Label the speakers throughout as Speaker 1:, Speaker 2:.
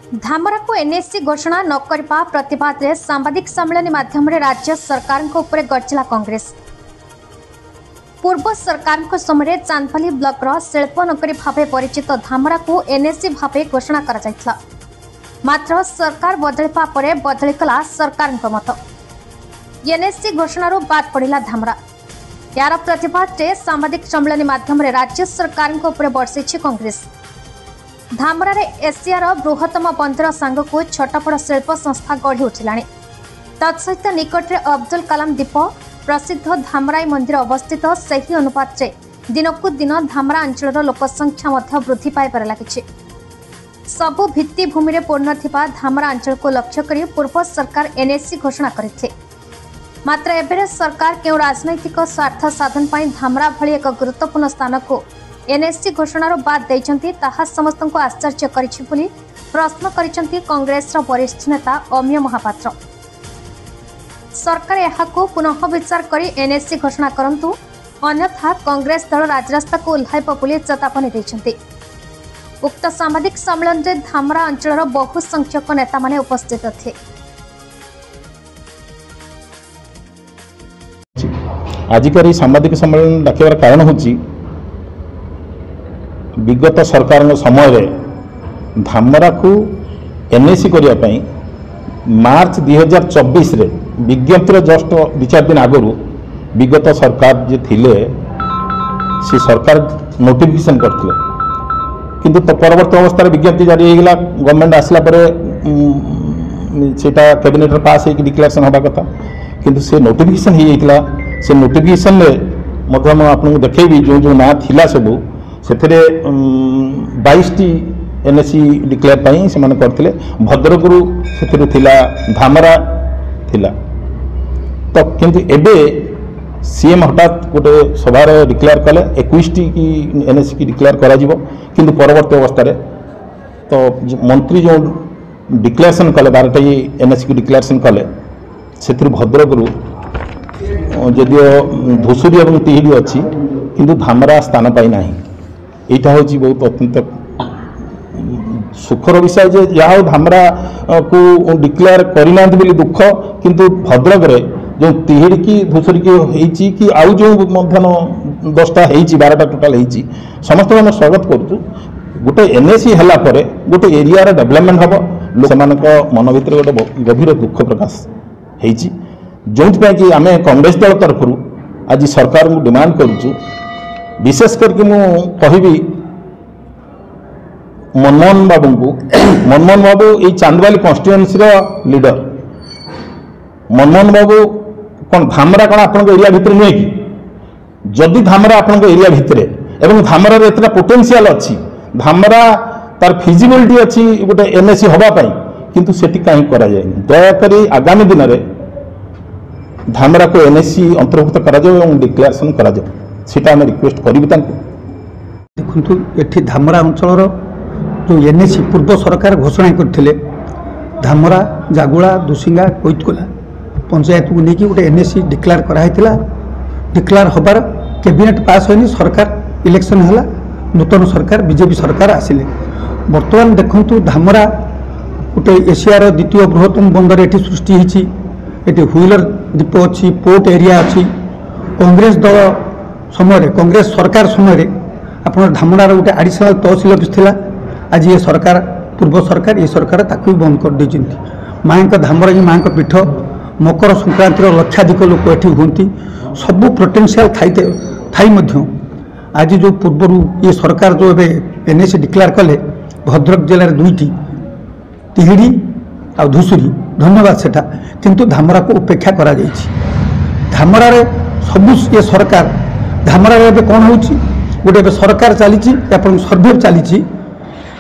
Speaker 1: धामरा को एनएससी घोषणा न करने प्रतिवाद में सांबादिक सम्मेलन माध्यम राज्य सरकार गर्जिला कांग्रेस। पूर्व सरकार समय चांदपाली ब्लॉक शिल्प नगरी भाव परिचित धामरा को एनएससी भाव घोषणा करा मात्र सरकार बदलिबा परे बदलिकला सरकार मत। एनएससी घोषणा बाद पड़ा धामरा। यार प्रतिवाद में सांबादिक सम्मेलन माध्यम राज्य सरकार बर्षि कांग्रेस। धामरा एशियार बृहत्तम बंदर सांग को छटपट शिल्प संस्था गढ़ी उठिला। तत्सहित निकट में अब्दुल कलाम द्वीप प्रसिद्ध धामराई मंदिर अवस्थित सही अनुपात दिनकू दिन धामरा अंचल लोकसंख्या वृद्धि पाइबार लगी। सबु भित्तिभूमि में पूर्ण थिबा धामरा अंचल को लक्ष्य कर पूर्व सरकार एनएससी घोषणा करते। मात्र एबेरे सरकार केउ राजनैतिक स्वार्थ साधन पर धामरा भली एक गुरुत्वपूर्ण स्थान को एनएससी घोषणार बाद देइचंती ताहा समस्त को आश्चर्य करिछि बोली प्रश्न करिसंती कांग्रेस वरिष्ठ नेता अमीय महापात्र। सरकार यहाको पुनः विचार करी एनएससी घोषणा करंतु अन्यथा कांग्रेस दल राजरास्ता को उल्लाइब बोली चेतावनी देइचंती। उक्त सांबादिक सम्मेलन में धामरा अंचल बहु संख्यक नेता माने उपस्थित थे।
Speaker 2: आजिकार सांबादिक सम्मेलन डाकिबार कारण होची विगत सरकार समय धामरा को एनएससी करने मार्च 2024 रे विज्ञप्ति जस्ट 2-4 दिन आगु विगत सरकार जे थिले से सरकार नोटिफिकेशन करथिले किंतु तो परवर्त अवस्था विज्ञप्ति जारी होगा गवर्नमेंट आसला सेटा कैबिनेट पास होकर डिक्लेरेशन हवा कथा किंतु से नोटिफिकेशन हो से नोटिफिकेशन में आपको देखी जो जो ना थिला सबू से 22 एनएससी डिक्लेयर पाई से माने करथिले। भद्रकरू से थिला धामरा थिला तो किंतु एबे सीएम हठात गोटे सभार डिक्लेयर कले 21 की एनएससी की डिक्लेयर करा जिवो किंतु परवर्त अवस्था तो मंत्री जो डिक्लेरेशन कले 12टा एनएससी की डिक्लेरेशन कले से भद्रकरू जदिव धूसुरी और तिहिड़ी अच्छी किंतु धामरा स्थान पाई ना। यहाँ हूँ बहुत अत्यंत सुखर विषय जे जहाँ धामरा को डिक्लेयर करना दुख किंतु भद्रक रे जो तिहिड़ी की धूसुरी की कि आउ जो 10टा 12टा टोटाल समस्त मैं स्वागत करुँ। गोटे एनएससी है गोटे एरिया डेवलपमेंट हम से मन भर गोटे गभीर दुख प्रकाश होती जो कि आम कांग्रेस दल तरफ आज सरकार को डिमांड करुचु विशेष करके मु कहि मनमोहन बाबू को मनमोहन बाबू ये चांदबाली कन्स्टिट्युएंसी लीडर मनमोहन बाबू कौन धामरा कौन आप एरिया भितर नुहे कि जदि धामरा आप एरिया भितर एवं धामरा एतटा पोटेंशियल अच्छी धामरा तार फिजिबिलिटी अच्छी गोटे एनएससी हवापाई किंतु सेठी कहीं करा जाएनी। दयाकोरी आगामी दिन में धामरा को एनएससी अंतर्भुक्त करा जाए और डिक्लेरेशन करा जाए सीटा आम रिक्वेस्ट करी।
Speaker 3: देखु ये धामरा अंचल जो एनएससी पूर्व सरकार घोषणा करते धामरा जागुड़ा दुसिंगा कोइतकोला पंचायत को लेकिन गोटे एनएससी डिक्लेयर कराइला। डिक्लेयर हबार कैबिनेट पास होनी सरकार इलेक्शन है नूतन सरकार बीजेपी सरकार आसिले बर्तमान देखु धामरा गोटे एशियार द्वितीय बृहत्तम बंदर ये सृष्टि होती ये व्हीलर द्वीप अच्छी पोर्ट एरिया अच्छी कांग्रेस दल समय कांग्रेस सरकार समय आप धामरार गोटे एडिशनल तहसिल ऑफिस थिला आज ये सरकार पूर्व सरकार ये सरकार ताकू बंद कर दी। माँ धामरा की माँ पीठ मकर संक्रांतिर लक्षाधिक लोक ये हूँ सबू पोटेंशियल थी आज जो पूर्व ये सरकार जो एनएससी डिक्लेयर कले भद्रक जिले में 2टी तिहिड़ी आ धूसुरी धन्यवाद सेटा किंतु धामरा को उपेक्षा करा जाइछि। धामरा रे सबु ये सरकार धामरा रे कौन होछि गोटे सरकार चली सर्भे चली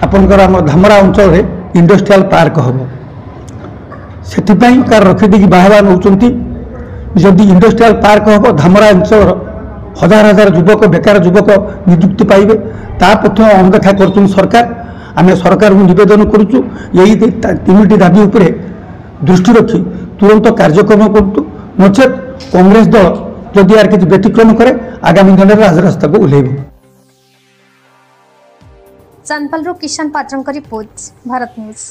Speaker 3: आम धामरा अंचल रे इंडस्ट्रियल पार्क हम से कार रखीदी बाहवा नौकरी जदि इंडस्ट्रियल पार्क हम धामरा अंचल हजार हजार युवक बेकार युवक नियुक्ति पाइबे ता पक्ष अनदेखा कर सरकार। आम सरकार को निवेदन करुचु यही 3टी दाबी उपरे दृष्टि रखी तुरंत कार्यक्रम करूँ नचेत कांग्रेस दल जदि यार किसी व्यतिक्रम करे आगामी दिन में राजरास्ता को ओह्लैब।
Speaker 1: चांदपाल किशन पात्र रिपोर्ट भारत न्यूज।